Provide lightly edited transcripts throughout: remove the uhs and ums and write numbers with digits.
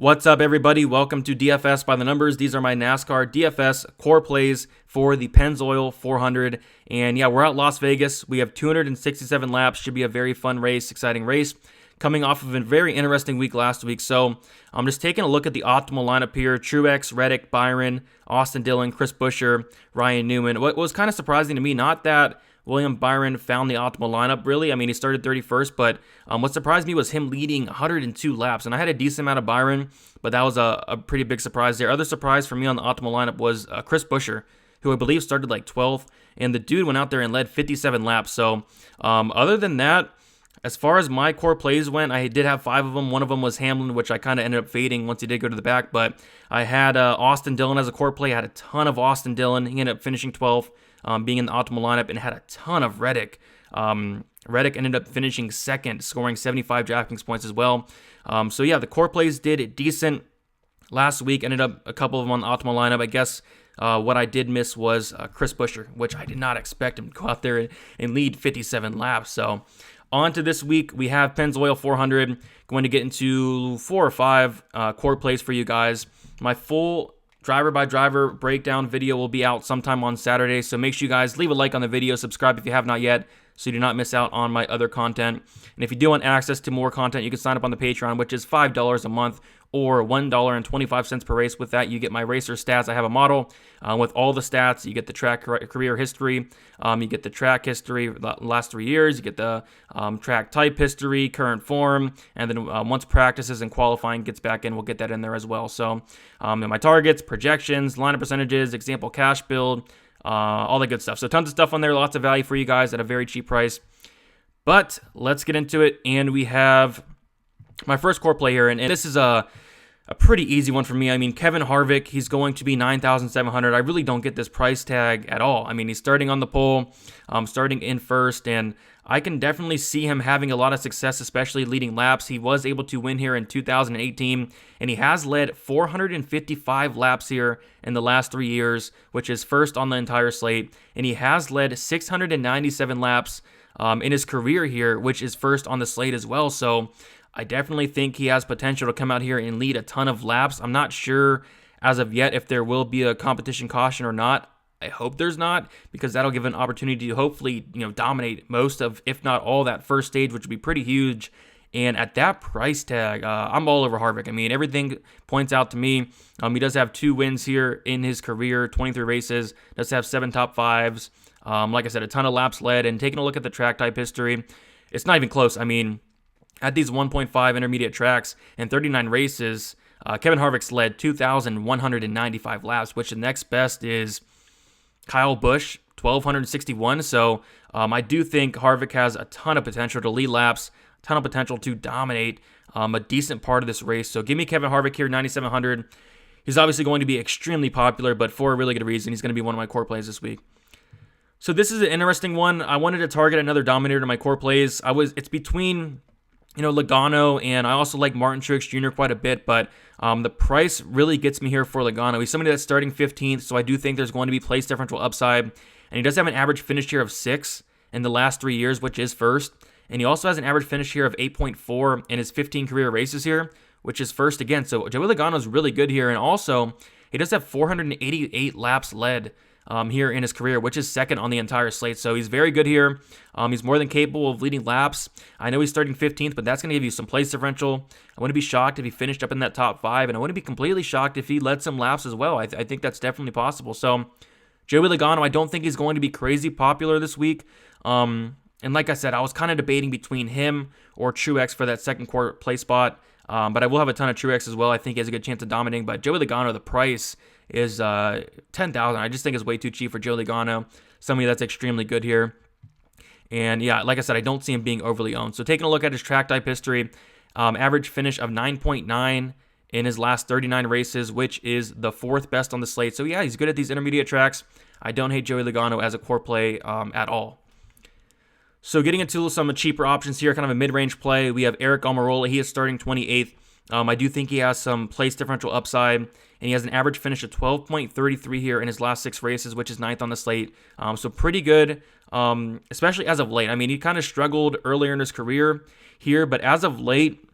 What's up, everybody? Welcome to DFS by the Numbers. These are my NASCAR DFS core plays for the Pennzoil 400. And yeah, we're at Las Vegas. We have 267 laps. Should be a very fun race, exciting race. Coming off of a very interesting week last week. So I'm just taking a look at the optimal lineup here. Truex, Reddick, Byron, Austin Dillon, Chris Buescher, Ryan Newman. What was kind of surprising to me, not that William Byron found the optimal lineup, really. I mean, he started 31st, but what surprised me was him leading 102 laps. And I had a decent amount of Byron, but that was a pretty big surprise there. Other surprise for me on the optimal lineup was Chris Buescher, who I believe started like 12th. And the dude went out there and led 57 laps. So other than that, as far as my core plays went, I did have 5 of them. One of them was Hamlin, which I kind of ended up fading once he did go to the back. But I had Austin Dillon as a core play. I had a ton of Austin Dillon. He ended up finishing 12th. Being in the optimal lineup, and had a ton of Reddick. Reddick ended up finishing second, scoring 75 DraftKings points as well. So yeah, the core plays did decent last week. Ended up a couple of them on the optimal lineup. I guess what I did miss was Chris Buescher, which I did not expect him to go out there and lead 57 laps. So on to this week, we have Pennzoil 400. Going to get into 4 or 5 core plays for you guys. My full driver by driver breakdown video will be out sometime on Saturday, so make sure you guys leave a like on the video, subscribe if you have not yet, so you do not miss out on my other content. And if you do want access to more content, you can sign up on the Patreon, which is $5 a month or $1.25 per race. With that, you get my racer stats. I have a model with all the stats. You get the track career history, you get the track history the last 3 years, you get the track type history, current form, and then once practices and qualifying gets back in, we'll get that in there as well. So and my targets, projections, lineup percentages, example cash build, all the good stuff. So tons of stuff on there, lots of value for you guys at a very cheap price. But let's get into it, and we have my first core play here, and this is a pretty easy one for me. I mean, Kevin Harvick, he's going to be 9,700. I really don't get this price tag at all. I mean, he's starting on the pole, starting in first, and I can definitely see him having a lot of success, especially leading laps. He was able to win here in 2018, and he has led 455 laps here in the last 3 years, which is first on the entire slate, and he has led 697 laps in his career here, which is first on the slate as well. So I definitely think he has potential to come out here and lead a ton of laps. I'm not sure as of yet if there will be a competition caution or not. I hope there's not, because that'll give an opportunity to hopefully, dominate most of, if not all, that first stage, which would be pretty huge. And at that price tag, I'm all over Harvick. I mean, everything points out to me. He does have 2 wins here in his career, 23 races, does have 7 top 5s. Like I said, a ton of laps led, and taking a look at the track type history, it's not even close. I mean, at these 1.5 intermediate tracks and 39 races, Kevin Harvick's led 2,195 laps, which the next best is Kyle Busch, 1,261. So I do think Harvick has a ton of potential to lead laps, a ton of potential to dominate a decent part of this race. So give me Kevin Harvick here, 9,700. He's obviously going to be extremely popular, but for a really good reason. He's going to be one of my core plays this week. So this is an interesting one. I wanted to target another dominator to my core plays. It's between Logano, and I also like Martin Truex Jr. quite a bit, but the price really gets me here for Logano. He's somebody that's starting 15th, so I do think there's going to be place differential upside, and he does have an average finish here of 6 in the last 3 years, which is first, and he also has an average finish here of 8.4 in his 15 career races here, which is first again. So Joey Logano is really good here, and also he does have 488 laps led here in his career, which is second on the entire slate. So he's very good here. He's more than capable of leading laps. I know he's starting 15th, but that's going to give you some place differential. I wouldn't be shocked if he finished up in that top 5, and I wouldn't be completely shocked if he led some laps as well. I think that's definitely possible. So Joey Logano, I don't think he's going to be crazy popular this week. And like I said, I was kind of debating between him or Truex for that second quarter play spot. But I will have a ton of Truex as well. I think he has a good chance of dominating. But Joey Logano, the price is $10,000. I just think it's way too cheap for Joey Logano. Somebody that's extremely good here. And yeah, like I said, I don't see him being overly owned. So taking a look at his track type history, average finish of 9.9 in his last 39 races, which is the 4th best on the slate. So yeah, he's good at these intermediate tracks. I don't hate Joey Logano as a core play at all. So getting into some cheaper options here, kind of a mid-range play, we have Eric Almarole. He is starting 28th. I do think he has some place differential upside, and he has an average finish of 12.33 here in his last 6 races, which is 9th on the slate. So pretty good, especially as of late. I mean, he kind of struggled earlier in his career here, but as of late,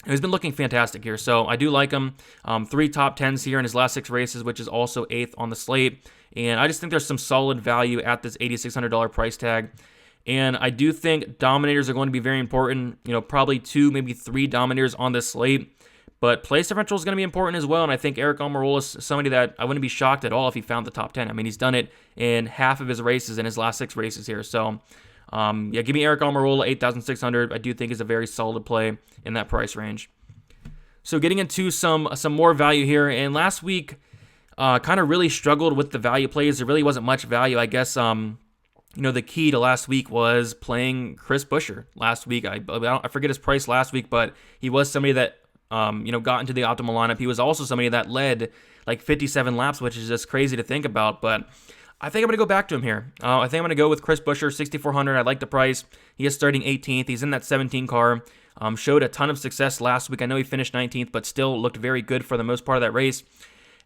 He's been looking fantastic here, so I do like him. 3 top 10s here in his last 6 races, which is also 8th on the slate. And I just think there's some solid value at this $8,600 price tag. And I do think dominators are going to be very important. Probably 2, maybe 3 dominators on this slate. But place differential is going to be important as well, and I think Aric Almirola is somebody that I wouldn't be shocked at all if he found the top 10. I mean, he's done it in half of his races in his last 6 races here. So, yeah, give me Aric Almirola, 8,600. I do think is a very solid play in that price range. So getting into some more value here, and last week kind of really struggled with the value plays. There really wasn't much value. I guess the key to last week was playing Chris Buescher I forget his price last week, but he was somebody that got into the optimal lineup. He was also somebody that led like 57 laps, which is just crazy to think about. But I think I'm going to go back to him here. I think I'm going to go with Chris Buescher, 6,400. I like the price. He is starting 18th. He's in that 17 car. Showed a ton of success last week. I know he finished 19th, but still looked very good for the most part of that race.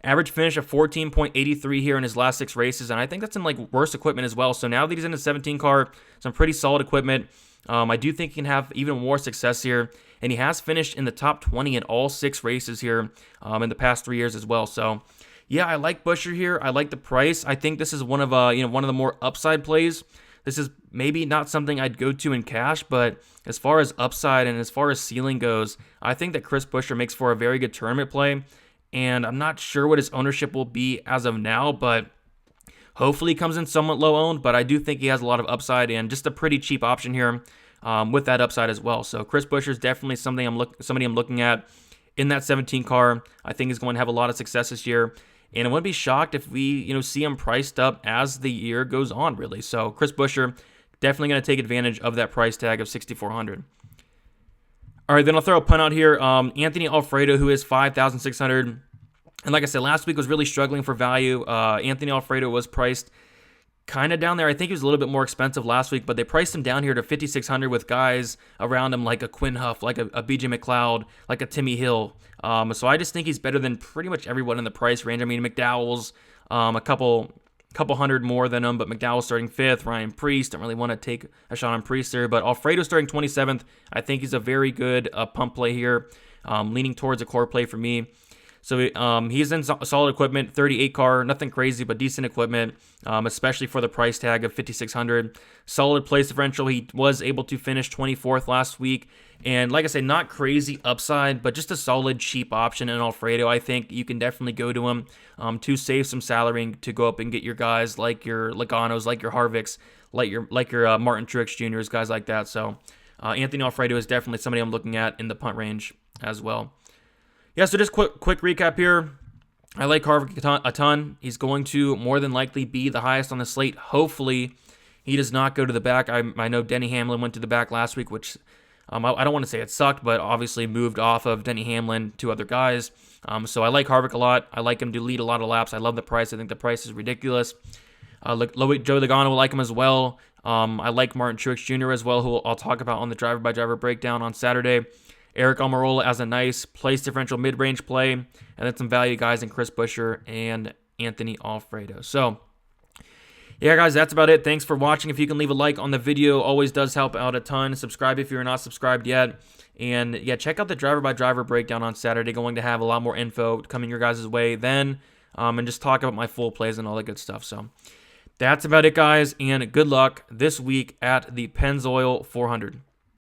Average finish of 14.83 here in his last 6 races, and I think that's in like worse equipment as well. So now that he's in a 17 car, some pretty solid equipment. I do think he can have even more success here, and he has finished in the top 20 in all 6 races here in the past 3 years as well. So yeah, I like Buescher here. I like the price. I think this is one of the more upside plays. This is maybe not something I'd go to in cash, but as far as upside and as far as ceiling goes, I think that Chris Buescher makes for a very good tournament play. And I'm not sure what his ownership will be as of now, but hopefully he comes in somewhat low owned. But I do think he has a lot of upside and just a pretty cheap option here with that upside as well. So Chris Buescher is definitely somebody I'm looking at in that 17 car. I think he's going to have a lot of success this year. And I wouldn't be shocked if we see him priced up as the year goes on, really. So Chris Buescher, definitely going to take advantage of that price tag of $6,400. All right, then I'll throw a punt out here. Anthony Alfredo, who is $5,600. And like I said, last week was really struggling for value. Anthony Alfredo was priced kind of down there. I think he was a little bit more expensive last week, but they priced him down here to $5,600 with guys around him like a Quinn Huff, like a BJ McLeod, like a Timmy Hill. So I just think he's better than pretty much everyone in the price range. I mean, McDowell's a couple hundred more than him, but McDowell's starting 5th. Ryan Preece, don't really want to take a shot on Preece there, but Alfredo starting 27th. I think he's a very good pump play here, leaning towards a core play for me. So he's in solid equipment, 38 car, nothing crazy, but decent equipment, especially for the price tag of $5,600. Solid place differential. He was able to finish 24th last week. And like I said, not crazy upside, but just a solid, cheap option in Alfredo. I think you can definitely go to him to save some salary and to go up and get your guys like your Loganos, like your Harvicks, like your Martin Truex Jr.'s, guys like that. So Anthony Alfredo is definitely somebody I'm looking at in the punt range as well. Yeah, so just quick recap here. I like Harvick a ton. He's going to more than likely be the highest on the slate. Hopefully, he does not go to the back. I know Denny Hamlin went to the back last week, which I don't want to say it sucked, but obviously moved off of Denny Hamlin to other guys. So I like Harvick a lot. I like him to lead a lot of laps. I love the price. I think the price is ridiculous. Joe Logano will like him as well. I like Martin Truex Jr. as well, who I'll talk about on the driver-by-driver breakdown on Saturday. Aric Almirola as a nice place differential mid-range play, and then some value guys in Chris Buescher and Anthony Alfredo. So, yeah, guys, that's about it. Thanks for watching. If you can leave a like on the video, always does help out a ton. Subscribe if you're not subscribed yet. And, yeah, check out the driver-by-driver breakdown on Saturday. Going to have a lot more info coming your guys' way then, and just talk about my full plays and all that good stuff. So, that's about it, guys, and good luck this week at the Pennzoil 400.